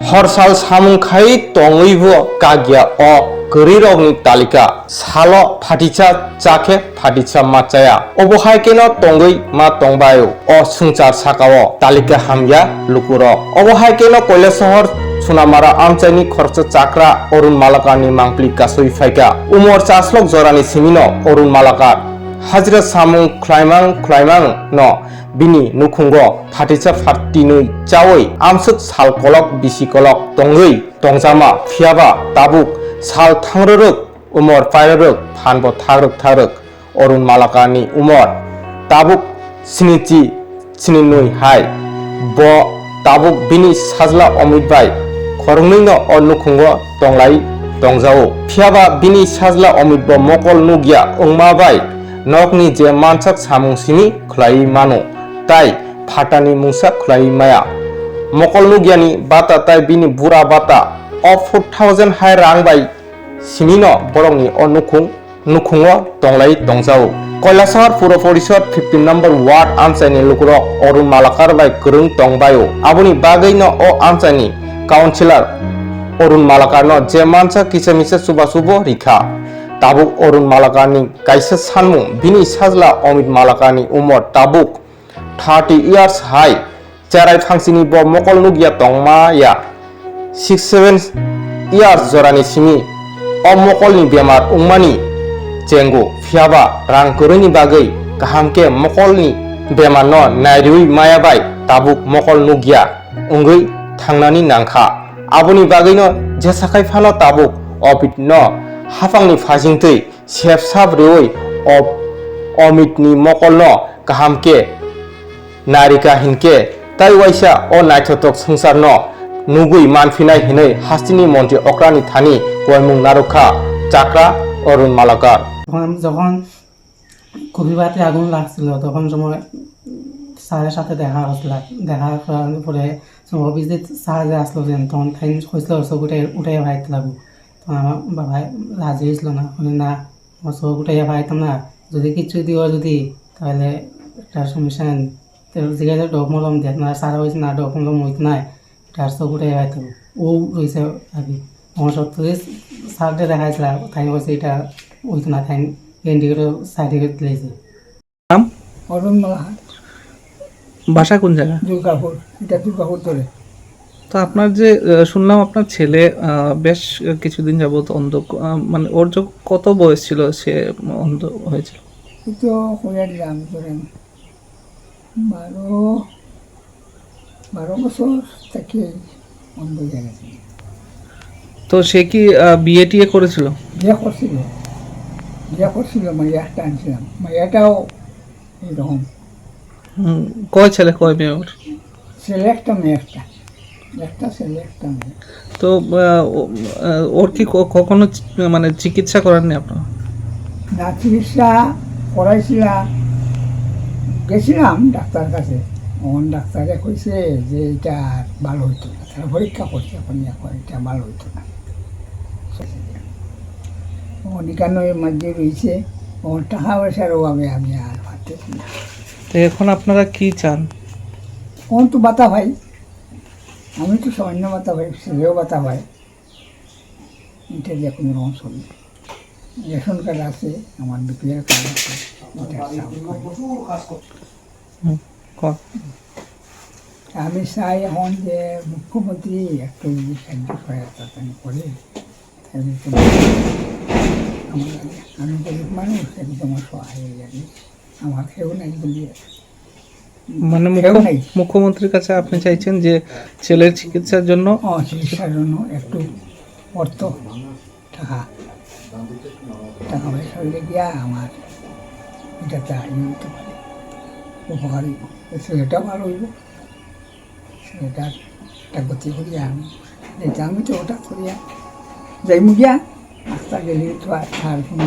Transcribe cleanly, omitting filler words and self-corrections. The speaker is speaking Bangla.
हरसाल सामुंखाई तंगैबो कागिया अ गरीरगनि तालिका सालो फाटिचा चाखे फाटिचा माचाया अबहाय केनो तंगै मा तंबायो अ सुंचार साकाओ तालिका हामया लुकुरो अबहाय केनो कैलासहर सुनामारा आमचाइनि खर्च चाक्रा अरुण मालाकारनि मांप्लि गासै फाइका उमर चास्लक जरानि सिमिनो अरुण मालाकार हाजिरा सामुं ख्लाइमां न बिनि नुखुंगो फाटिचा फाटिनै चावै आमसुक साल कलक बिसि कलक तंगै तंजामा फियाबा ताबुक साल थांररक उमर पायररक फानबो थारक अरुण मालाकारनि उमर ताबुक स्निनुइ हाय ब ताबुक बिनि साजला अमित बाय खरंनैनो अ नुखुंगो तंलाई तंजाओ फियाबा बिनि साजला अमित ब मकल नुगिया उंमा बाय नकनि जे मानसाक सामुंसिनि ख्लाई मानो ताई फाटानि मुंसा ख्लाई माया मकल नुगियानि बाता ताई बिनि बुरा बाता अ 4000 हाय रां बाय सिमिनो बरंनि अ नुखुंगो तंलाई तंजाओ कैलासहर पुर परिषद 15 नम्बर वार्ड आमचाइनि लुकुरक अरुण मालाकार बाय गोरों तंबायो आबुनि बागैनो अ आमचाइनि काउन्सिलर अरुण मालाकारनो जे मानसा किसमिसे सुबा रिखा ताबुक अरुण मालाकारनि गाइसे सानमुं बिनि साजला अमित मालाकारनि उमर ताबुक 30 इयार्स हाय चेराय फांसिनि ब मकल नुगिया तंमाया 6-7 इयार्स जरानि सिमी अ मकलनि बेमार उंमानि जेंगु फियाबा रां गोरैनि बागै गाहामके मकलनि बेमार न नायरुइ मायाबाय ताबुक मकल नुगिया उंगै थांनानि नांखा आबुनि बागैनो जेसाखाय फानो ताबुक अबित न हाफांनि फाजिंथै सेबसाब रेवै अमितनि मकल न गाहामके नारिका हिनके ताइवाइसा अ नायथथक संसार न नुगुइ मानफिनाय हिनै हास्तिनि मन्त्रि अक्रानि थानि गयमुं नारुखा चाक्रा अरुण मालाकार যখন কবিবাতে আগুন লাগছিল তখন সময় স্যারের সাথে দেখা করার পরে অফিসে স্যার যে আসলো যে তখন তাই হয়েছিল চোখ উঠে ভাইতে লাগবো তখন আমার বাবা রাজি হয়েছিল না না আমার চোখ উঠে ভাইতাম না যদি কিছু দিও যদি তাহলে একটা সমস্যা জিজ্ঞাসা ডক মলম দেখ না সারা হয়েছে না ডক মলম হইতে নাই তার চোখ উঠে ভাইতাম ও রয়েছে আর কি আমার সত্যি স্যারটা দেখাইছিল তাই বলছে এটা হইতো না তাই ইন্ডিকেটর সাইডে দিয়েছে নাম অরুণ মালাকার বাসা কোন জায়গা দুর্গাপুর এটা দুর্গাপুর ধরে তো আপনার যে শুনলাম আপনার ছেলে বেশ কিছুদিন যাবত অন্ধ মানে ওর যে কত বয়স ছিল সে অন্ধ হয়েছিল তো হয়ে দিলাম ধরেন 12 বছর থেকে অন্ধ হয়ে গেছে তো সে কি বিয়ে করেছিল বিয়ে করছিল মাইয়া একটা আনছিলাম মাইয়াটাও এইরকম কয় ছেলে কয় মেয়ে ওর ছেলে একটা মেয়ে একটা ছেলে একটা মেয়ে তো ওর কি কখনো মানে চিকিৎসা করাননি আপনারা না চিকিৎসা করাইছিলাম গেছিলাম ডাক্তার কাছে তখন ডাক্তারে কইছে যে এটা ভালো হইতো না তারা পরীক্ষা করছে এখন এটা ভালো হইতো না অনিকানোর মধ্যে রয়েছে ওর টাকা পয়সার অভাবে আমি আর পারতেছি না তো এখন আপনারা কি চান কোন তো বাতা ভাই আমি তো সামান্য বাতা ভাই ছেলেও বাতা ভাই এটা দিয়ে কোনো রকম চলবে রেশন কার্ড আছে আমার বিপিএল কার্ড আছে আমি চাই এখন যে মুখ্যমন্ত্রী একটু সাহায্য সহায়তা করে আমি গরিব মানুষ একদম সহায় হয়ে যাবে আমার কেউ নাই বলি মানে মুখ্যমন্ত্রীর কাছে আপনি চাইছেন যে ছেলের চিকিৎসার জন্য একটু অর্থ টাকা পয়সা হইলে গিয়া আমার এটা চাই হইতে পারে উপকারী ছেলেটা ভালো হইব ছেলেটার একটা গতি করিয়া আমি তো ওটা করিয়া যাইমু গিয়া রাস্তা গেলে তো আর কোনো